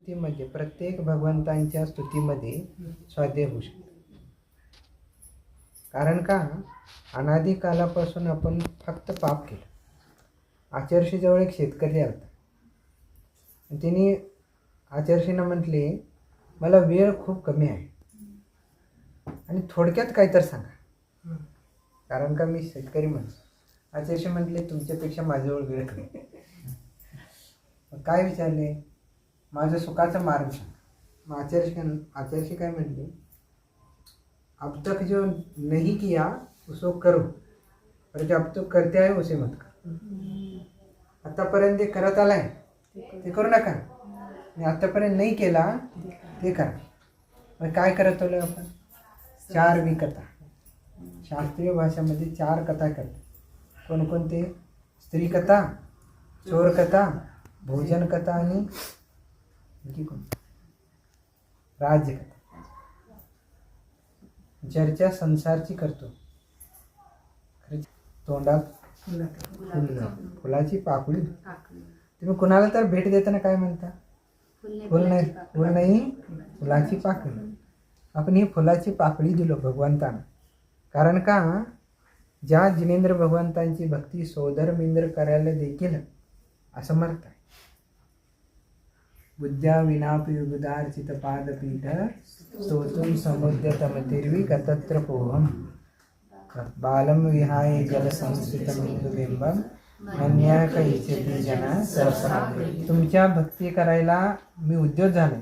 स्तुतीमध्ये प्रत्येक भगवंतांच्या स्तुतीमध्ये स्वाध्याय होऊ शकतो. कारण का अनादी कालापासून आपण फक्त पाप केलं. आचर्षीजवळ एक शेतकरी आला. तिने आचर्षीनं म्हटले, मला वेळ खूप कमी आहे आणि थोडक्यात काय तर सांगा, कारण का मी शेतकरी म्हणतो. आचर्षी म्हटले, तुमच्यापेक्षा माझ्याजवळ वेळ कमी. काय विचारले, माझं सुखाचा मार्ग सांग. मग आचर्षी काय म्हटले, अब तक जो नहीं किया उसको करो, पर जो अब तक करते आहे उसे मत कर. आतापर्यंत जे करत आलाय ते करू नका, आणि आतापर्यंत नाही केला ते करा. मग काय करत आलोय आपण? 4 विकथा. शास्त्रीय भाषेमध्ये 4 कथा करतात. कोणकोणते? स्त्री कथा, चोर कथा, भोजन कथा आणि राज्यकथा. चर्चा संसारची करतो. तोंडात फुलाची पाकळी. तुम्ही कुणाला तर भेट देताना काय म्हणता? फुल नाही फुलाची पाकळी. आपण ही फुलाची पाकळी दिलो भगवंतांना. कारण का ज्या जिनेंद्र भगवंतांची भक्ती सोदरमिंद्र करायला देखील असमर्थ आहे. बुद्ध्या विनापि युगदार्चित पादपीठ स्तोतुम समुद्यतमतिर्वी कतत्र पोहम बालम विहाय जल संस्कृतमिंदुबिंबम अन्या कैचिती जन सरसा. तुमच्या भक्ती करायला मी उद्योत झालो,